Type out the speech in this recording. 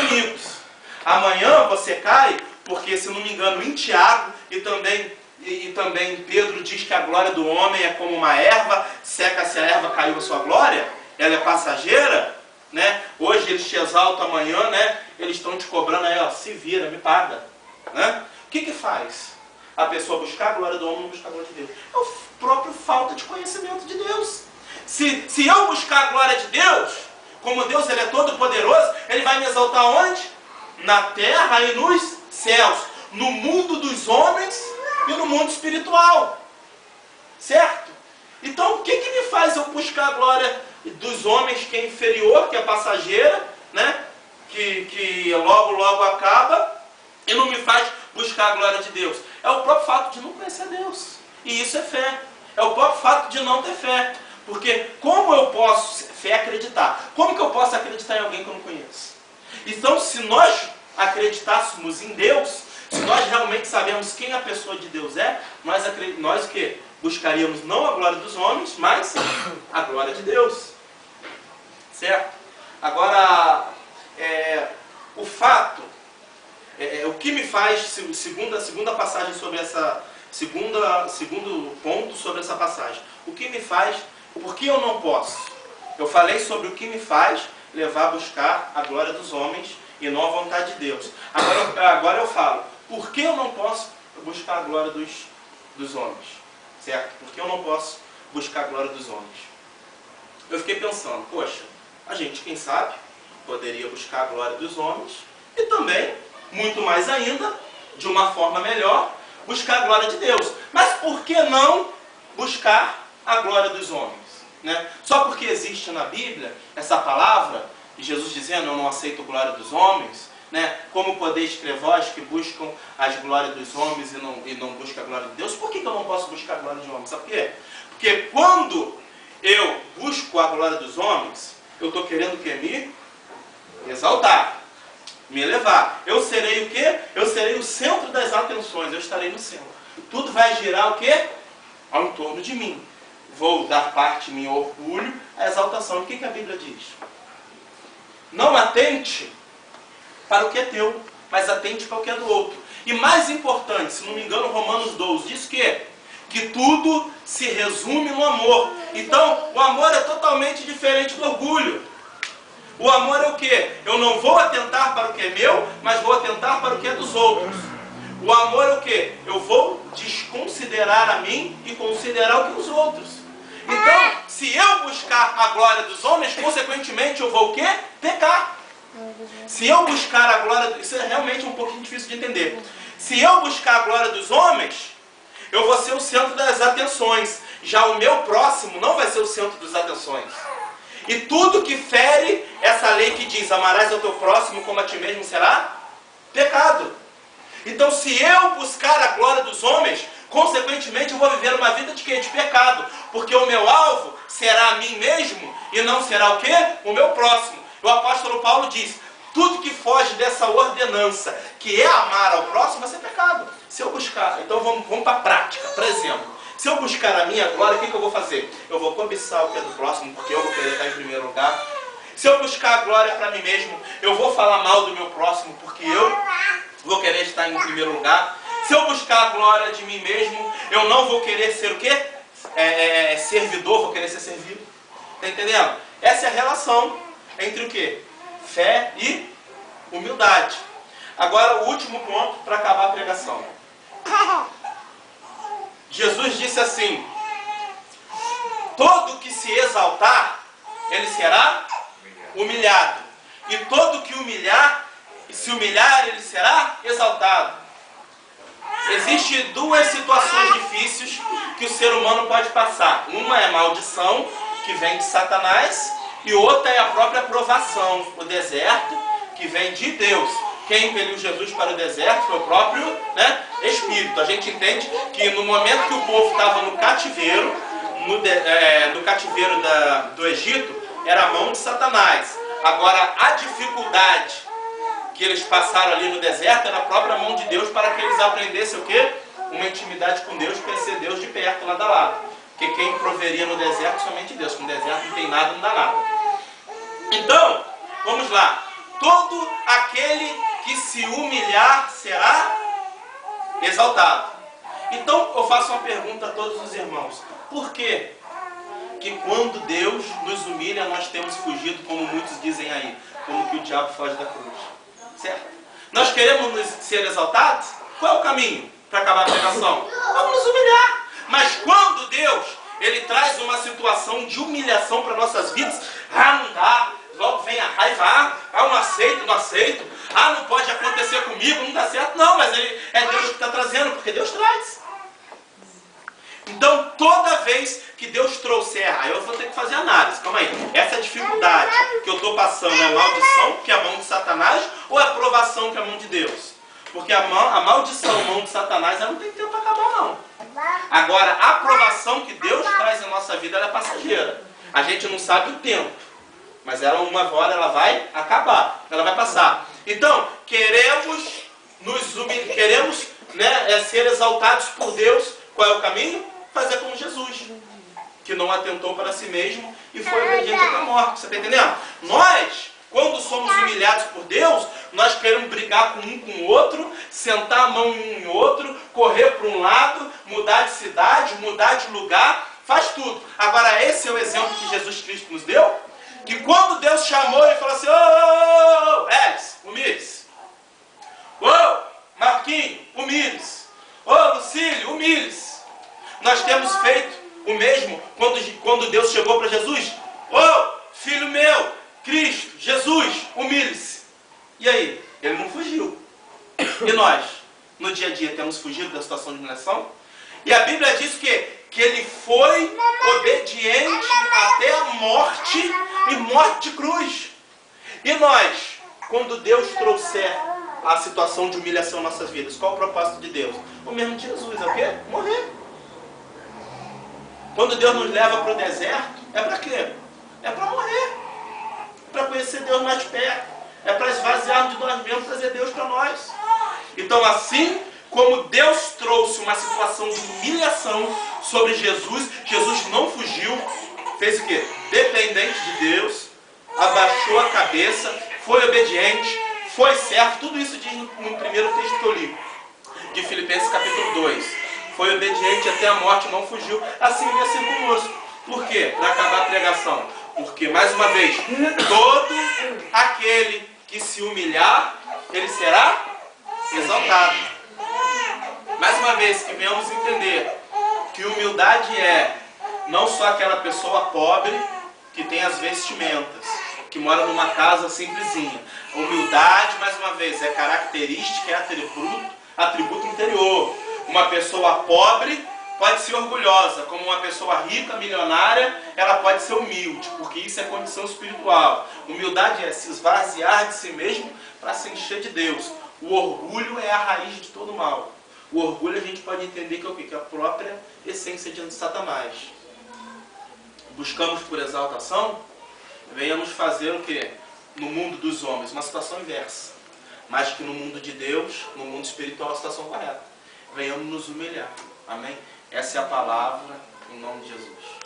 inimigos. Amanhã você cai, porque, se não me engano, em Tiago e também Pedro diz que a glória do homem é como uma erva, seca-se a erva, caiu a sua glória, ela é passageira, né? Hoje eles te exaltam, amanhã, né? Eles estão te cobrando aí, ó, se vira, me paga, né? O que faz a pessoa buscar a glória do homem, não buscar a glória de Deus? É o próprio falta de conhecimento de Deus. Se eu buscar a glória de Deus, como Deus ele é todo poderoso, ele vai me exaltar onde? Na terra e nos céus, no mundo dos homens e no mundo espiritual, certo? Então o que me faz eu buscar a glória dos homens, que é inferior, que é passageira, né? que logo acaba, e não me faz buscar a glória de Deus? É o próprio fato de não conhecer Deus, e isso é fé. É o próprio fato de não ter fé, porque como eu posso, fé é acreditar, como que eu posso acreditar em alguém que eu não conheço? Então, se nós acreditássemos em Deus, se nós realmente sabemos quem a pessoa de Deus é, nós o quê? Buscaríamos não a glória dos homens, mas a glória de Deus. Certo? Agora, o fato, o que me faz, segunda passagem sobre essa, segundo ponto sobre essa passagem, o que me faz, por que eu não posso? Eu falei sobre o que me faz levar a buscar a glória dos homens e não a vontade de Deus. Agora eu falo, por que eu não posso buscar a glória dos homens? Certo? Por que eu não posso buscar a glória dos homens? Eu fiquei pensando, poxa, a gente, quem sabe, poderia buscar a glória dos homens e também, muito mais ainda, de uma forma melhor, buscar a glória de Deus. Mas por que não buscar a glória dos homens? Né? Só porque existe na Bíblia essa palavra, e Jesus dizendo, eu não aceito a glória dos homens, né? Como podeis crer vós que buscam as glórias dos homens e não buscam a glória de Deus? Por que eu não posso buscar a glória de homens? Sabe por quê? Porque quando eu busco a glória dos homens, eu estou querendo o quê? Me exaltar, me elevar. Eu serei o quê? Eu serei o centro das atenções, eu estarei no centro. Tudo vai girar o quê? Ao entorno de mim. Vou dar parte em meu orgulho, a exaltação. O que a Bíblia diz? Não atente para o que é teu, mas atente para o que é do outro. E mais importante, se não me engano, Romanos 12 diz que tudo se resume no amor. Então, o amor é totalmente diferente do orgulho. O amor é o quê? Eu não vou atentar para o que é meu, mas vou atentar para o que é dos outros. O amor é o quê? Eu vou desconsiderar a mim e considerar o que os outros. Então, se eu buscar a glória dos homens, consequentemente eu vou o quê? Pecar. Se eu buscar a glória... Isso é realmente um pouquinho difícil de entender. Se eu buscar a glória dos homens, eu vou ser o centro das atenções. Já o meu próximo não vai ser o centro das atenções. E tudo que fere essa lei que diz, amarás ao teu próximo como a ti mesmo, será pecado. Então, se eu buscar a glória dos homens, consequentemente eu vou viver uma vida de quê? De pecado. Porque o meu alvo será a mim mesmo e não será o quê? O meu próximo. O apóstolo Paulo diz, tudo que foge dessa ordenança, que é amar ao próximo, vai ser pecado. Se eu buscar, então vamos para a prática. Por exemplo, se eu buscar a minha glória, o que eu vou fazer? Eu vou cobiçar o que é do próximo, porque eu vou querer estar em primeiro lugar. Se eu buscar a glória para mim mesmo, eu vou falar mal do meu próximo, porque eu vou querer estar em primeiro lugar. Se eu buscar a glória de mim mesmo, eu não vou querer ser o quê? Servidor, vou querer ser servido. Está entendendo? Essa é a relação entre o quê? Fé e humildade. Agora, o último ponto para acabar a pregação. Jesus disse assim, todo que se exaltar, ele será humilhado. E todo que se humilhar, ele será exaltado. Existem duas situações difíceis que o ser humano pode passar. Uma é a maldição, que vem de Satanás, e outra é a própria provação, o deserto, que vem de Deus. Quem impeliu Jesus para o deserto foi o próprio Espírito. A gente entende que no momento que o povo estava no cativeiro, no cativeiro do Egito, era a mão de Satanás. Agora, a dificuldade que eles passaram ali no deserto era a própria mão de Deus para que eles aprendessem o quê? Uma intimidade com Deus, conhecer Deus de perto, lado a lado. Porque quem proveria no deserto somente Deus. No deserto não tem nada, não dá nada. Então, vamos lá. todo aquele que se humilhar será exaltado. Então eu faço uma pergunta a todos os irmãos. Por quê que quando Deus nos humilha, nós temos fugido, como muitos dizem aí, como que o diabo foge da cruz? Certo? Nós queremos ser exaltados? Qual é o caminho para acabar a pregação? Vamos nos humilhar. Mas quando Deus, Ele traz uma situação de humilhação para nossas vidas, não dá, logo vem a raiva, eu não aceito, não pode acontecer comigo, não dá certo. Não, mas é Deus que está trazendo, porque Deus traz. Então, toda vez que Deus trouxer, aí eu vou ter que fazer análise, calma aí, essa dificuldade que eu estou passando é maldição, que é a mão de Satanás, ou é aprovação, que é a mão de Deus? Porque a maldição, a mão de Satanás, ela não tem tempo para acabar, não. Agora, a aprovação que Deus traz na nossa vida, ela é passageira. A gente não sabe o tempo, mas uma hora ela vai acabar, ela vai passar. Então, queremos ser exaltados por Deus. Qual é o caminho? Fazer como Jesus, que não atentou para si mesmo e foi obediente até a morte. Você está entendendo? Nós, quando somos humilhados por Deus, nós queremos brigar com o outro, sentar a mão em um em outro, correr para um lado, mudar de cidade, mudar de lugar, faz tudo. Agora, esse é o exemplo que Jesus Cristo nos deu, que quando Deus chamou, Ele falou assim: ô, Elis, humilhe-se. Ô, Marquinhos, humilhe-se. Ô, Lucílio, humilhe-se. Nós temos feito o mesmo quando Deus chegou para Jesus. Ô, filho meu, Cristo, Jesus, humilhe-se. E aí? Ele não fugiu. E nós, no dia a dia, temos fugido da situação de humilhação? E a Bíblia diz que ele foi obediente até a morte, e morte de cruz. E nós, quando Deus trouxer a situação de humilhação em nossas vidas, qual o propósito de Deus? O mesmo de Jesus, é o quê? Morrer. Quando Deus nos leva para o deserto, é para quê? É para morrer. É para conhecer Deus mais perto. É para esvaziarmos de nós mesmos, trazer Deus para nós. Então, assim como Deus trouxe uma situação de humilhação sobre Jesus, Jesus não fugiu, fez o quê? Dependente de Deus, abaixou a cabeça, foi obediente, foi servo. Tudo isso diz no primeiro texto que eu li, de Filipenses capítulo 2. Foi obediente até a morte, não fugiu. Assim ia ser conosco. Por quê? Para acabar a pregação. Porque, mais uma vez, todo aquele que se humilhar, ele será exaltado. Mais uma vez, que venhamos entender que humildade é não só aquela pessoa pobre que tem as vestimentas, que mora numa casa simplesinha. Humildade, mais uma vez, é característica, é atributo interior. Uma pessoa pobre pode ser orgulhosa, como uma pessoa rica, milionária, ela pode ser humilde, porque isso é condição espiritual. Humildade é se esvaziar de si mesmo para se encher de Deus. O orgulho é a raiz de todo mal. O orgulho a gente pode entender que é o quê? Que é a própria essência de Satanás. Buscamos por exaltação, venhamos fazer o quê? No mundo dos homens, uma situação inversa. Mas que no mundo de Deus, no mundo espiritual, a situação correta. Venhamos nos humilhar. Amém? Essa é a palavra em nome de Jesus.